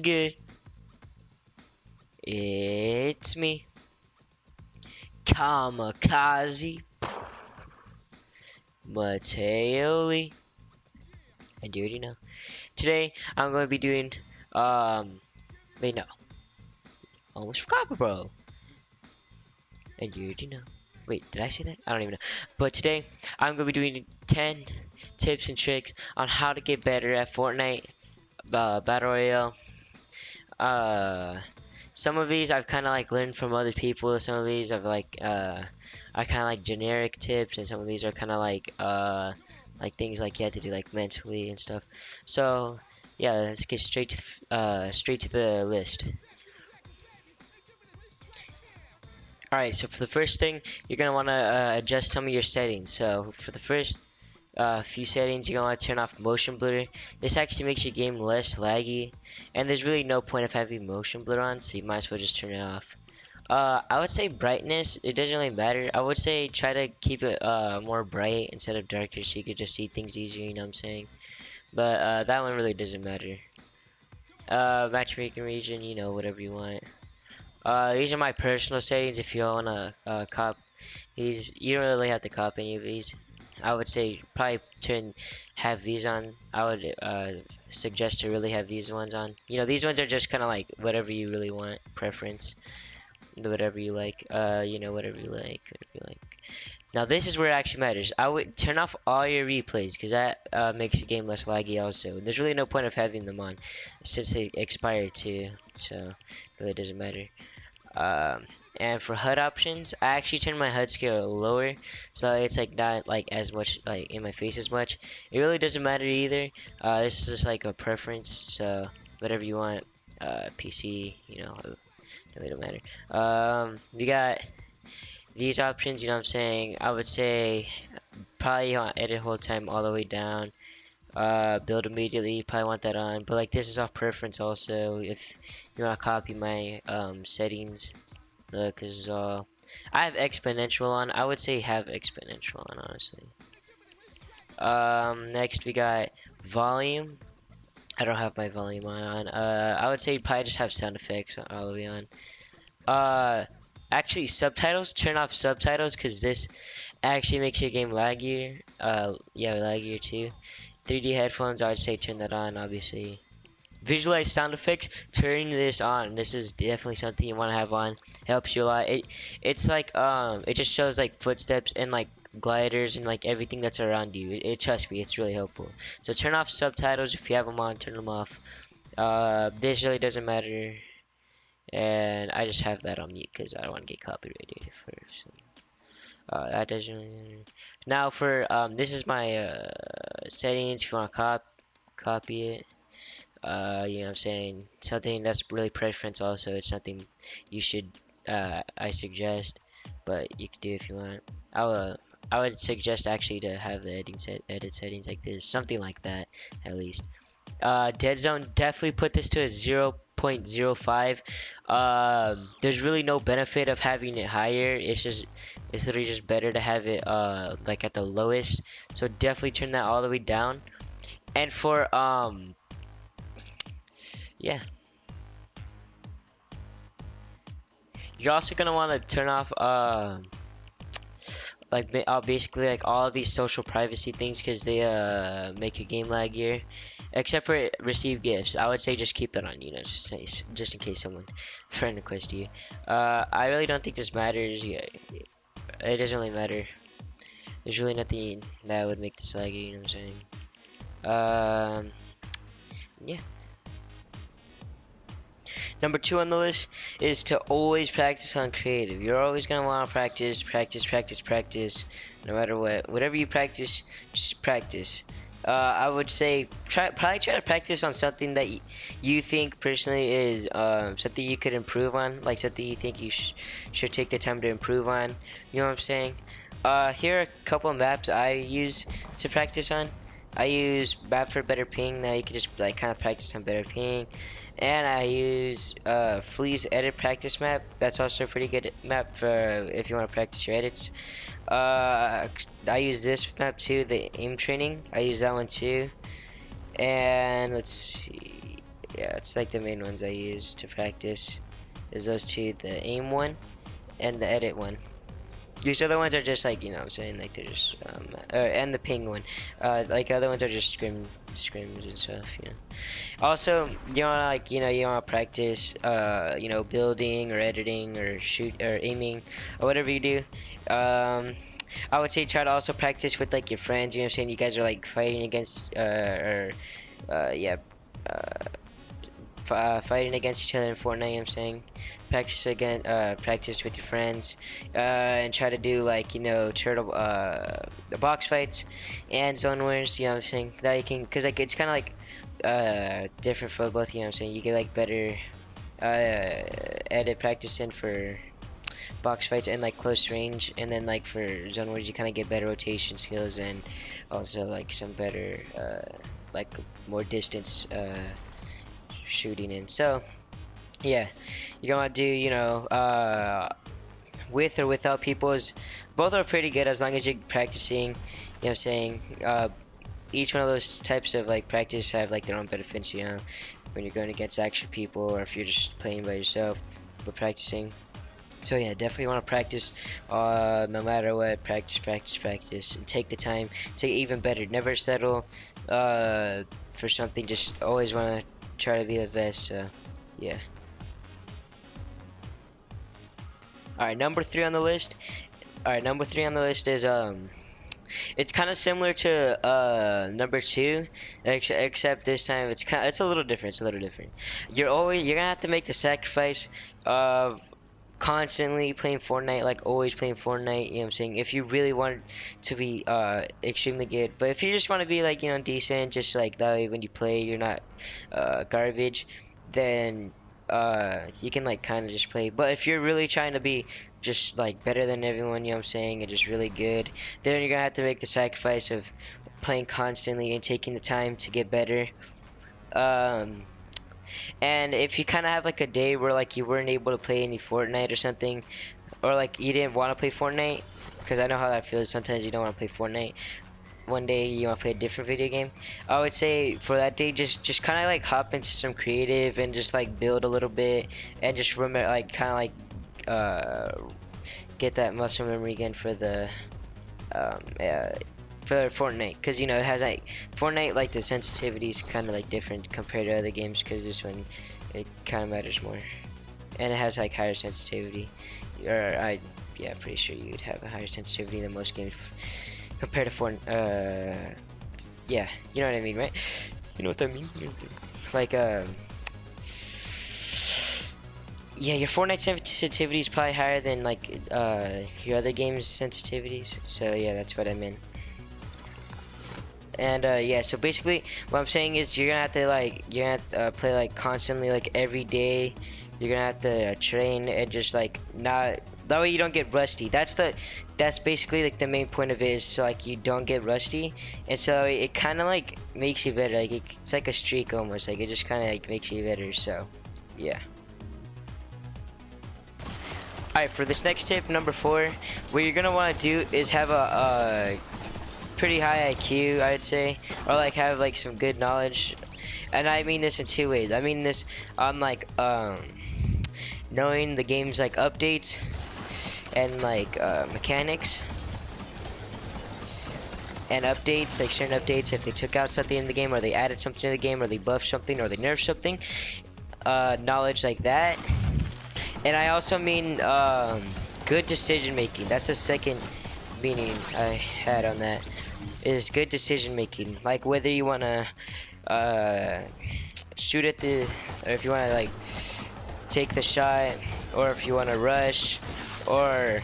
good? It's me, Kamikaze Mateoli, and you already know. Today I'm going to be doing wait no, almost forgot, bro. And you already know. Wait, did I say that? I don't even know. But today I'm going to be doing 10 tips and tricks on how to get better at Fortnite Battle Royale. Some of these I've kind of like learned from other people. Some of these I've like are kind of like generic tips, and some of these are kind of like things like you have to do like mentally and stuff. So yeah, let's get straight to the list. All right, so for the first thing, you're gonna want to adjust some of your settings. So for the first few settings, you're gonna want to turn off motion blur. This actually makes your game less laggy, and there's really no point of having motion blur on, so you might as well just turn it off. I would say brightness, it doesn't really matter. I would say try to keep it more bright instead of darker, so you could just see things easier, you know what I'm saying? But that one really doesn't matter. Matchmaking region, you know, whatever you want. These are my personal settings. If you wanna cop these, you don't really have to cop any of these. I would say probably have these on. I would suggest to really have these ones on. You know, these ones are just kind of like whatever you really want, preference, whatever you like. You know, whatever you like, whatever you like. Now this is where it actually matters. I would turn off all your replays because that makes your game less laggy. Also, there's really no point of having them on since they expire too, so it really doesn't matter. And for HUD options, I actually turned my HUD scale lower, so it's like not like as much like in my face as much. It really doesn't matter either. This is just like a preference, so whatever you want. PC, you know, it really don't matter. We got these options, you know what I'm saying. I would say probably on edit hold time all the way down. Build immediately, you probably want that on, but like this is off preference also. If you want to copy my settings, because I have exponential on. I would say have exponential on, honestly. Next we got volume. I don't have my volume on. I would say probably just have sound effects all the way on. Actually subtitles, turn off subtitles because this actually makes your game laggier. Yeah, laggier too. 3D headphones, I would say turn that on, obviously. Visualize sound effects, turn this on. This is definitely something you want to have on. Helps you a lot. It's like it just shows like footsteps and like gliders and like everything that's around you. Trust me, it's really helpful. So turn off subtitles if you have them on, turn them off. This really doesn't matter, and I just have that on mute because I don't want to get copyrighted first. So. That doesn't really matter. Now for this is my settings. If you want to copy it, you know what I'm saying, something that's really preference. Also, it's something you should I suggest, but you can do if you want. I would suggest actually to have the edit settings like this, something like that at least. Dead zone, definitely put this to a 0.05. There's really no benefit of having it higher. It's literally just better to have it like at the lowest. So definitely turn that all the way down. And for yeah, you're also gonna want to turn off like basically like all of these social privacy things because they make your game laggier. Except for receive gifts, I would say just keep that on. You know, just in case someone friend requests you. I really don't think this matters. Yeah, it doesn't really matter. There's really nothing that would make this laggy. You know what I'm saying? Yeah. Number 2 on the list is to always practice on creative. You're always gonna want to practice, no matter what. Whatever you practice, just practice. I would say probably try to practice on something that you think personally is something you could improve on, like something you think you should take the time to improve on. You know what I'm saying? Here are a couple of maps I use to practice on. I use map for better ping. That you can just like kind of practice on better ping. And I use Flea's edit practice map. That's also a pretty good map for if you want to practice your edits. I use this map too, the aim training. I use that one too. And let's see, yeah, it's like the main ones I use to practice. Is those two, the aim one and the edit one. These other ones are just like, you know what I'm saying, like they're just and the ping one. Like other ones are just scrims and stuff, you know. Also, you know, like, you know, you want to practice you know, building or editing or shoot or aiming or whatever you do. I would say try to also practice with like your friends, you know what I'm saying? You guys are like fighting against or yeah, fighting against each other in Fortnite, you know what I'm saying? Practice with your friends, and try to do like, you know, turtle, the box fights and zone wars, you know what I'm saying? That you can, cause like it's kind of like different for both, you know what I'm saying? You get like better edit practicing for box fights and like close range, and then like for zone wars you kind of get better rotation skills and also like some better like more distance shooting in. So yeah, you're gonna do, you know, with or without people's, both are pretty good as long as you're practicing, you know what I'm saying? Each one of those types of like practice have like their own benefits, you know, when you're going against actual people or if you're just playing by yourself but practicing. So yeah, definitely want to practice, no matter what. Practice, and take the time to get even better. Never settle for something. Just always want to try to be the best. So yeah. All right, number three on the list. All right, number three on the list is it's kind of similar to number two, except this time it's a little different. It's a little different. You're gonna have to make the sacrifice of constantly playing Fortnite, like always playing Fortnite, you know what I'm saying? If you really want to be extremely good, but if you just want to be like, you know, decent, just like that way when you play you're not garbage, then you can like kind of just play. But if you're really trying to be just like better than everyone, you know what I'm saying, and just really good, then you're gonna have to make the sacrifice of playing constantly and taking the time to get better. um and if you kind of have like a day where like you weren't able to play any Fortnite or something, or like you didn't want to play Fortnite, because I know how that feels. Sometimes you don't want to play Fortnite. One day you want to play a different video game. I would say for that day, just kind of like hop into some creative and just like build a little bit, and just remember like kind of like get that muscle memory again for the um, uh, for Fortnite, because you know it has like Fortnite, like the sensitivity is kind of like different compared to other games, because this one it kind of matters more, and it has like higher sensitivity. Or yeah, pretty sure you'd have a higher sensitivity than most games compared to Fortnite. Yeah, you know what I mean, right? You know what I mean? Like yeah, your Fortnite sensitivity is probably higher than like your other games sensitivities. So yeah, that's what I meant. And yeah, so basically what I'm saying is you're gonna have to like play like constantly, like every day. You're gonna have to train and just like not, that way you don't get rusty. That's basically like the main point of it, is so like you don't get rusty, and so it kind of like makes you better. Like it's like a streak almost. Like it just kind of like makes you better. So yeah. Alright, for this next tip, number 4, what you're gonna want to do is have a pretty high IQ, I'd say, or like have like some good knowledge. And I mean this in two ways. I mean this on like knowing the game's like updates and like mechanics and updates, like certain updates, if they took out something in the game or they added something to the game or they buffed something or they nerfed something, knowledge like that. And I also mean good decision making. That's the second meaning I had on that, is good decision making. Like whether you want to shoot at the, or if you want to like take the shot, or if you want to rush, or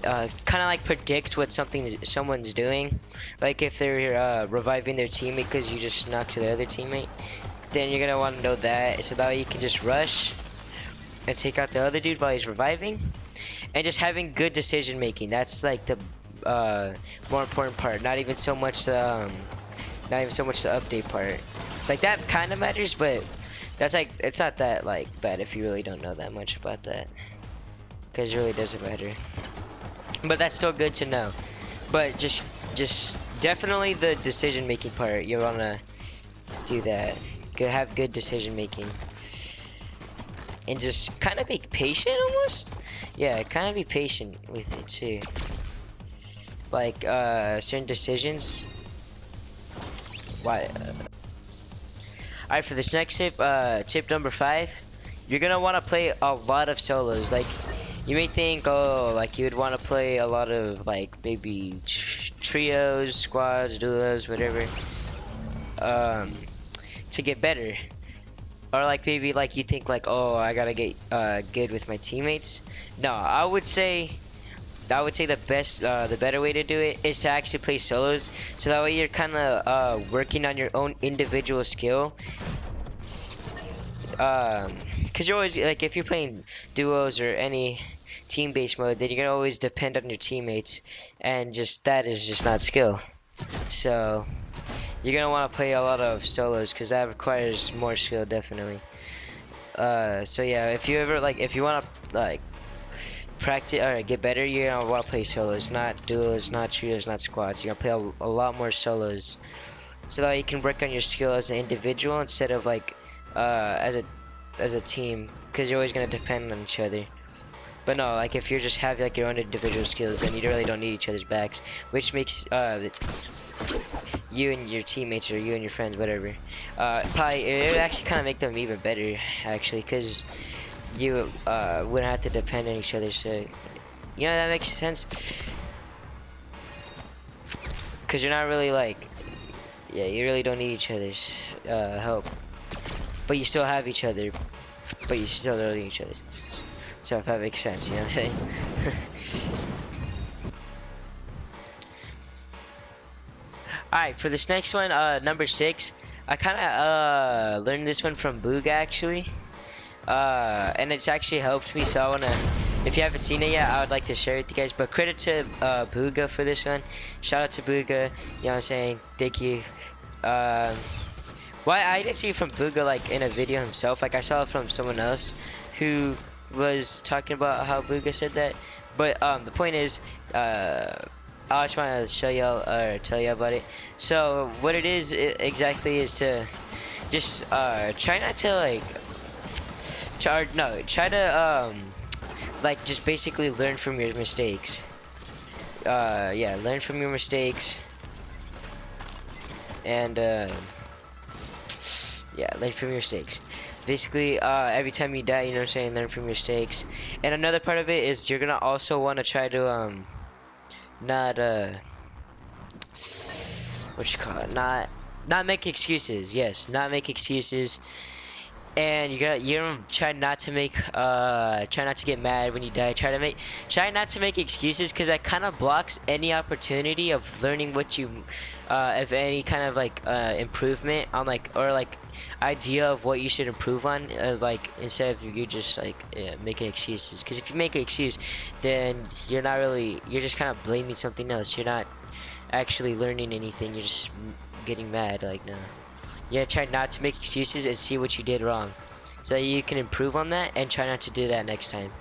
kind of like predict what someone's doing. Like if they're reviving their teammate because you just knocked to the other teammate, then you're gonna want to know that, so that way you can just rush and take out the other dude while he's reviving. And just having good decision making, that's like the more important part. Not even so much the update part. Like that kind of matters, but that's like, it's not that like bad if you really don't know that much about that, because it really doesn't matter. But that's still good to know. But just definitely the decision making part, you wanna do that. have good decision making, and just kind of be patient almost. Yeah, kind of be patient with it too. Like certain decisions. Why? Alright, for this next tip, tip number 5, you're gonna want to play a lot of solos. Like, you may think, oh, like you would want to play a lot of like maybe trios, squads, duos, whatever, to get better. Or like maybe like you think like, oh, I gotta get good with my teammates. No, I would say the better way to do it is to actually play solos, so that way you're kind of working on your own individual skill. Cause you're always like, if you're playing duos or any team-based mode, then you're gonna always depend on your teammates, and just that is just not skill. So you're gonna want to play a lot of solos, cause that requires more skill, definitely. So yeah, if you want to like practice or get better, you're gonna want to play solos, not duos, not trios, not squads. You're gonna play a lot more solos, so that you can work on your skill as an individual instead of like as a team, because you're always gonna depend on each other. But no, like if you're just have like your own individual skills, then you really don't need each other's backs, which makes you and your teammates or you and your friends, whatever, probably it would actually kind of make them even better, actually, because you wouldn't have to depend on each other. So you know, that makes sense, because you're not really like, yeah, you really don't need each other's help, but you still have each other, but you still don't need each other. So if that makes sense, you know what I'm saying? Alright, for this next one, number 6, I kind of learned this one from Boog, actually, and it's actually helped me, so I want to, if you haven't seen it yet, I would like to share it with you guys. But credit to Booga for this one. Shout out to Booga, you know what I'm saying? Thank you. Why I didn't see it from Booga like in a video himself, like I saw it from someone else who was talking about how Booga said that. But the point is, I just want to show y'all or tell you about it. So what it is exactly is to just try not to like try to like just basically learn from your mistakes. Yeah, learn from your mistakes, and yeah, learn from your mistakes. Basically, every time you die, you know what I'm saying, learn from your mistakes. And another part of it is you're gonna also want to try to not what you call it, not make excuses. Yes, not make excuses. And you try not to make try not to get mad when you die. Try not to make excuses, because that kind of blocks any opportunity of learning what you if any kind of like improvement on like, or like idea of what you should improve on, like instead of you just like making excuses. Because if you make an excuse, then you're just kind of blaming something else. You're not actually learning anything. You're just getting mad. Like, no. Yeah, try not to make excuses and see what you did wrong, so that you can improve on that and try not to do that next time.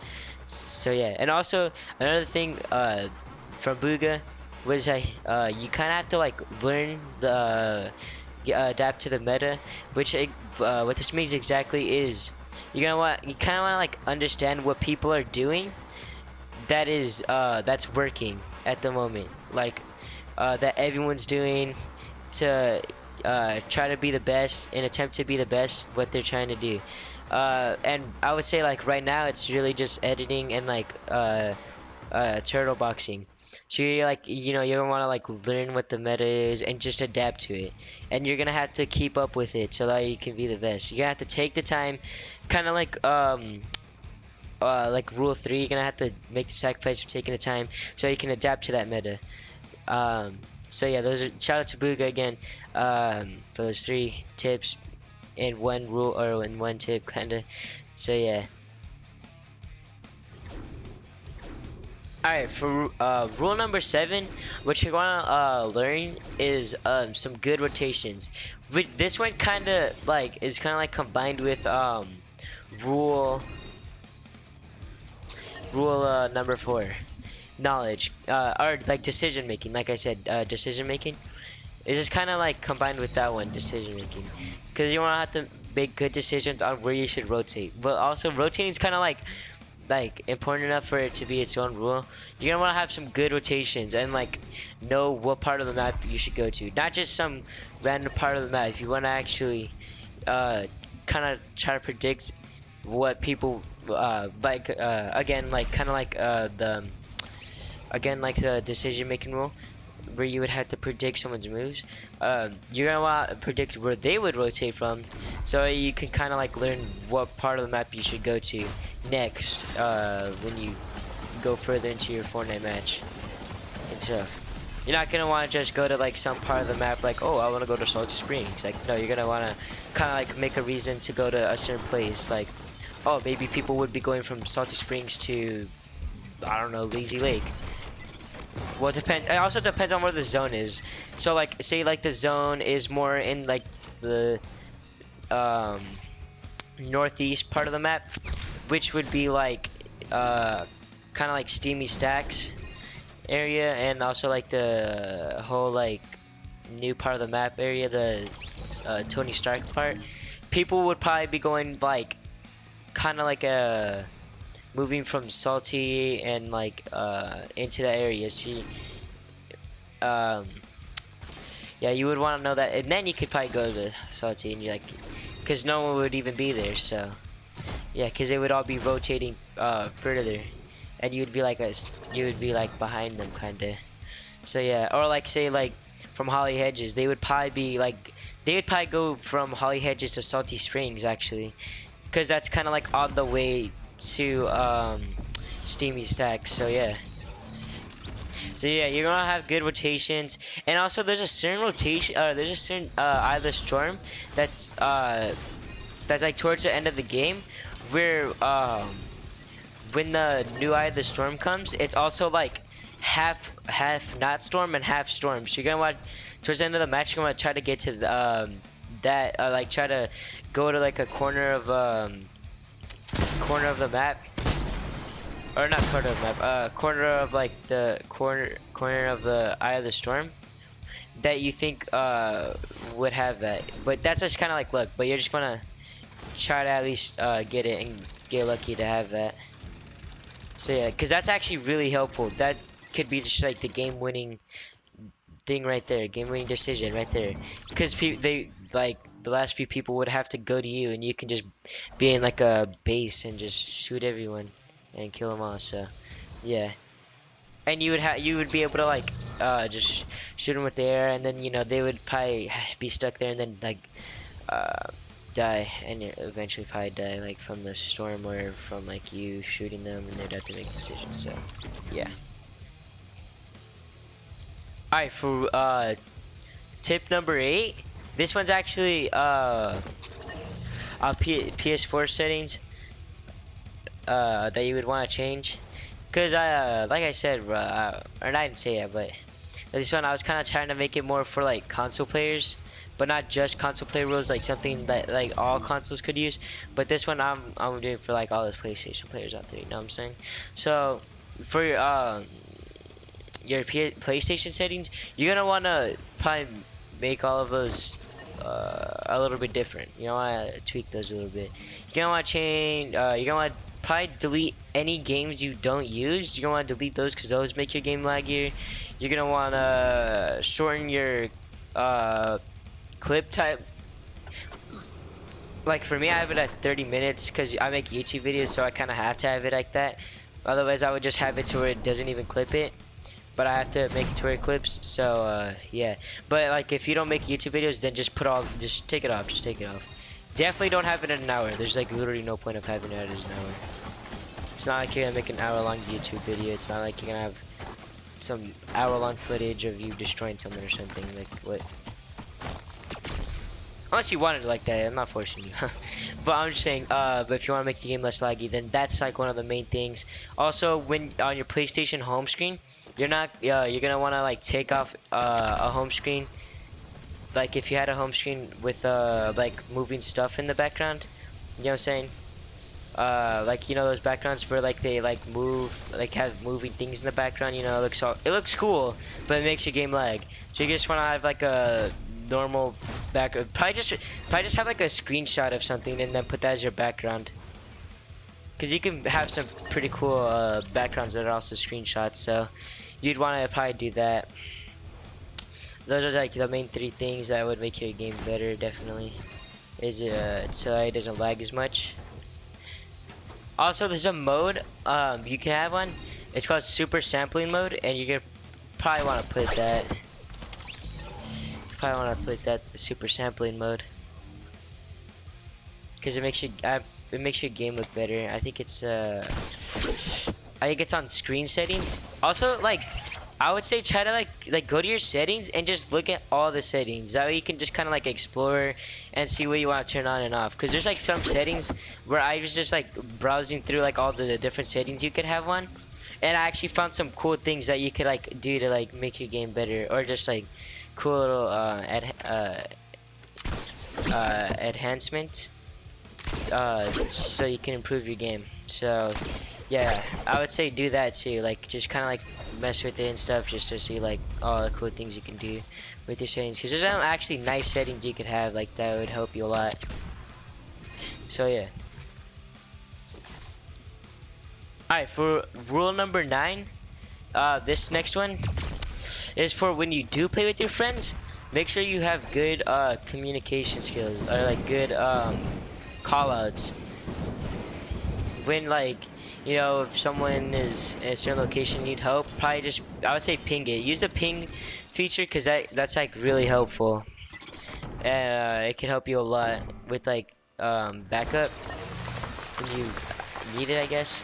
So yeah, and also another thing from Booga was that you kind of have to like learn the adapt to the meta, which what this means exactly is you kind of want to like understand what people are doing that is that's working at the moment, like that everyone's doing to try to be the best and attempt to be the best what they're trying to do. And I would say like right now it's really just editing and like turtle boxing. So you're like, you know, you're gonna want to like learn what the meta is and just adapt to it, and you're gonna have to keep up with it so that you can be the best. You're gonna have to take the time, kind of like rule 3, you're gonna have to make the sacrifice of taking the time so you can adapt to that meta. So yeah, those are, shout out to Booga again for those 3 tips in one rule, or in one tip kinda. So yeah. Alright, for rule number 7, what you're gonna learn is some good rotations. This one kinda like is kinda like combined with rule number 4. Knowledge, or like decision making. Like I said, decision making. It's just kind of like combined with that one, decision making, because you want to have to make good decisions on where you should rotate. But also rotating is kind of like important enough for it to be its own rule. You're gonna want to have some good rotations and like know what part of the map you should go to, not just some random part of the map. If you want to actually kind of try to predict what people again, like kind of like the again like the decision making rule where you would have to predict someone's moves. You're gonna want to predict where they would rotate from, so you can kind of like learn what part of the map you should go to next when you go further into your Fortnite match and stuff. You're not gonna want to just go to like some part of the map like, oh, I want to go to Salty Springs. Like, no, you're gonna want to kind of like make a reason to go to a certain place. Like, oh, maybe people would be going from Salty Springs to, I don't know, Lazy Lake. Well, it also depends on where the zone is. So like, say like the zone is more in like the northeast part of the map, which would be like kind of like Steamy Stacks area, and also like the whole like new part of the map area, the Tony Stark part. People would probably be going like kind of like a moving from Salty and like into that area. See, yeah, you would want to know that, and then you could probably go to Salty and you like, because no one would even be there. So yeah, because they would all be rotating further, and you would be like behind them kinda. So yeah, or like say like from Holly Hedges, they would probably be like, they would probably go from Holly Hedges to Salty Springs actually, because that's kind of like on the way to Steamy Stacks. So yeah, you're gonna have good rotations, and also there's a certain rotation, there's a certain Eye of the Storm that's like towards the end of the game, where when the new Eye of the Storm comes, it's also like half not storm and half storm. So you're gonna want towards the end of the match, you're gonna try to get to the, that like try to go to like a corner of the map, or not corner of the map, corner of like the corner of the Eye of the Storm that you think would have that. But that's just kind of like luck, but you're just gonna try to at least get it and get lucky to have that. So yeah, because that's actually really helpful. That could be just like the game-winning thing right there, game-winning decision right there. Because they like the last few people would have to go to you, and you can just be in like a base and just shoot everyone and kill them all. So yeah, and you would be able to like just shoot them with the air, and then you know they would probably be stuck there and then like die, and eventually probably die like from the storm or from like you shooting them, and they'd have to make decisions. So yeah. Alright, for tip number 8, this one's actually PS4 settings that you would want to change, because like I said, or I didn't say it, but this one I was kind of trying to make it more for like console players, but not just console player rules, like something that like all consoles could use. But this one I'm doing for like all the PlayStation players out there, you know what I'm saying? So for your PlayStation settings, you're gonna want to probably make all of those a little bit different. You know, want to tweak those a little bit. You're gonna want to change. You're gonna want to probably delete any games you don't use. You're gonna want to delete those because those make your game laggier. You're gonna want to shorten your clip time. Like for me, I have it at 30 minutes because I make YouTube videos, so I kind of have to have it like that. Otherwise, I would just have it to where it doesn't even clip it. But I have to make it to where it clips. So yeah. But like if you don't make YouTube videos, then just take it off. Just take it off. Definitely don't have it in an hour. There's like literally no point of having it as an hour. It's not like you're gonna make an hour-long YouTube video. It's not like you're gonna have some hour-long footage of you destroying someone or something. Like what? Unless you wanted it like that, I'm not forcing you. But I'm just saying, but if you want to make your game less laggy, then that's like one of the main things. Also, when on your PlayStation home screen, you're gonna want to like take off a home screen. Like if you had a home screen with like moving stuff in the background, you know what I'm saying? like you know those backgrounds where like they like move, like have moving things in the background. You know, it looks cool, but it makes your game lag. So you just want to have like a normal background. Probably just have like a screenshot of something and then put that as your background. Cause you can have some pretty cool backgrounds that are also screenshots. So you'd want to probably do that. Those are like the main three things that would make your game better. Definitely is so it doesn't lag as much. Also, there's a mode you can have one. It's called super sampling mode, and you're gonna probably want to put that. Probably want to put that the super sampling mode because it makes your game look better. I think it's on screen settings. Also, like I would say try to like go to your settings and just look at all the settings. That way you can just kind of like explore and see what you want to turn on and off. Cause there's like some settings where I was just like browsing through like all the different settings you could have on, and I actually found some cool things that you could like do to like make your game better, or just like cool little enhancements so you can improve your game. So yeah, I would say do that too. Like just kind of like mess with it and stuff, just to see like all the cool things you can do with your settings. Because there's some actually nice settings you could have like that would help you a lot. So yeah. Alright, for rule number 9, this next one is for when you do play with your friends. Make sure you have good communication skills, or like good callouts. When like you know if someone is in a certain location need help, probably just I would say ping it. Use the ping feature because that's like really helpful, and it can help you a lot with like backup when you need it, I guess.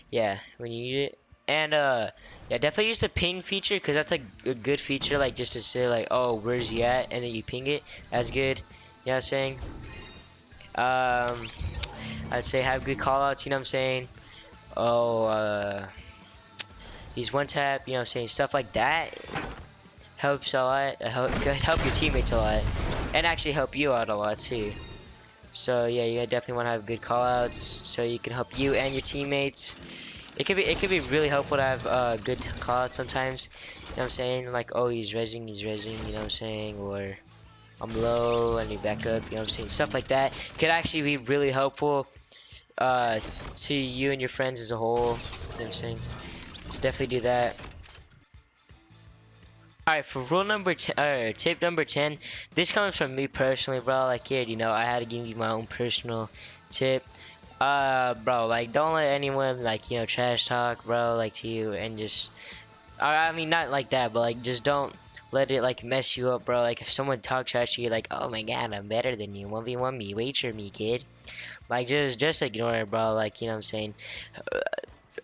Yeah, when you need it. And yeah, definitely use the ping feature because that's like a good feature, like just to say like, oh, where's he at, and then you ping it. That's good. You know what I'm saying? I'd say have good callouts. You know what I'm saying? Oh, he's one tap. You know what I'm saying? Stuff like that helps a lot. Could help your teammates a lot, and actually help you out a lot too. So yeah, you definitely want to have good callouts so you can help you and your teammates. It could be really helpful to have good callouts sometimes. You know what I'm saying? Like, oh, he's rezzing, you know what I'm saying? Or I'm low, I need backup, you know what I'm saying? Stuff like that could actually be really helpful to you and your friends as a whole. You know what I'm saying? Let's definitely do that. Alright, for rule number 10, tip number 10, this comes from me personally, bro. Like, here, you know, I had to give you my own personal tip. Bro, like, don't let anyone, like, you know, trash talk, bro, like, to you, and just, I mean, not like that, but, like, just don't let it, like, mess you up, bro. Like, if someone talk trash to you, like, oh my god, I'm better than you, 1v1 me, wait for me, kid. Like, just ignore it, bro, like, you know what I'm saying?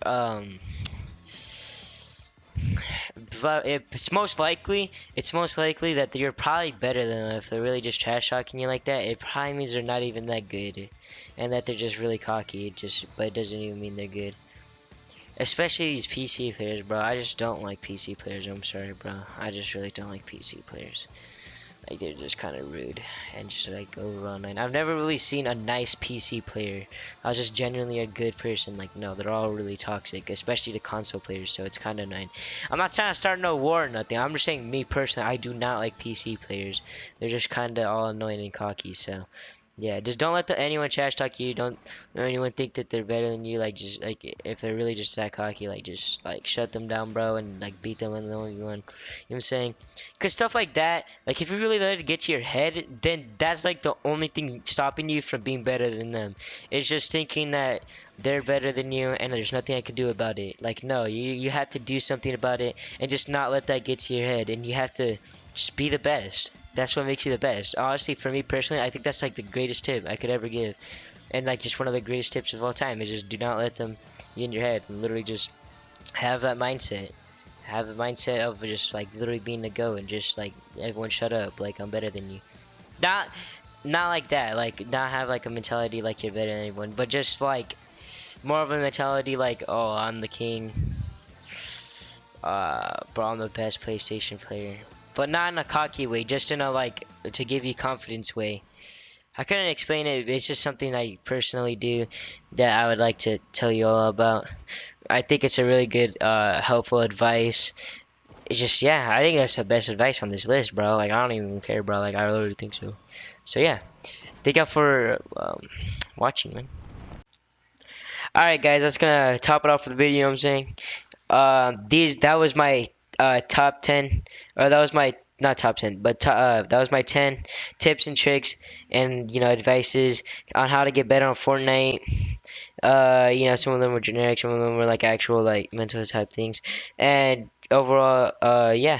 Um, but it's most likely that you're probably better than them. If they're really just trash talking you like that, it probably means they're not even that good, and that they're just really cocky. But it doesn't even mean they're good. Especially these PC players, bro. I just don't like PC players. I'm sorry, bro. I just really don't like PC players. Like, they're just kind of rude and just like over online. I've never really seen a nice PC player. I was just genuinely a good person. Like, no, they're all really toxic, especially the console players. So it's kind of annoying. I'm not trying to start no war or nothing. I'm just saying, me personally, I do not like PC players. They're just kind of all annoying and cocky. So yeah, just don't let anyone trash talk you. Don't let anyone think that they're better than you. Like, just like if they're really just that cocky, like just like shut them down, bro, and like beat them in the only one. You know what I'm saying? Cause stuff like that, like if you really let it get to your head, then that's like the only thing stopping you from being better than them. It's just thinking that they're better than you and there's nothing I can do about it. Like, no, you have to do something about it and just not let that get to your head. And you have to just be the best. That's what makes you the best. Honestly, for me personally, I think that's like the greatest tip I could ever give. And like just one of the greatest tips of all time is just do not let them get in your head, and literally just have that mindset. Have the mindset of just like literally being the go, and just like everyone shut up, like I'm better than you. Not not like that, like not have like a mentality like you're better than anyone, but just like more of a mentality like, oh, I'm the king. Bro, I'm the best PlayStation player. But not in a cocky way, just in a like to give you confidence way. I couldn't explain it. It's just something I personally do that I would like to tell you all about. I think it's a really good, helpful advice. It's just, yeah, I think that's the best advice on this list, bro. Like, I don't even care, bro. Like, I literally think so. So, yeah, thank you for watching, man. Alright, guys, that's gonna top it off for the video, you know what I'm saying? That was my top 10, or that was my not top 10, but that was my 10 tips and tricks and advices on how to get better on Fortnite. Some of them were generic, some of them were like actual like mental type things, and overall, yeah.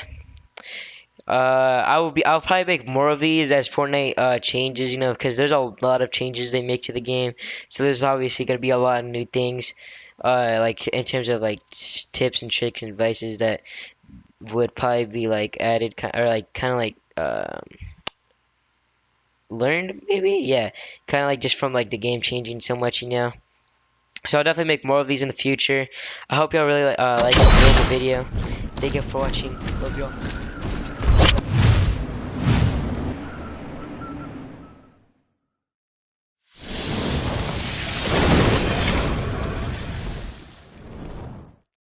I'll probably make more of these as Fortnite changes, because there's a lot of changes they make to the game. So there's obviously gonna be a lot of new things, like in terms of like tips and tricks and advices that would probably be like added, or like kind of like learned maybe, yeah, kind of like just from like the game changing so much. So I'll definitely make more of these in the future. I hope y'all really like enjoyed the video. Thank you for watching. Love y'all.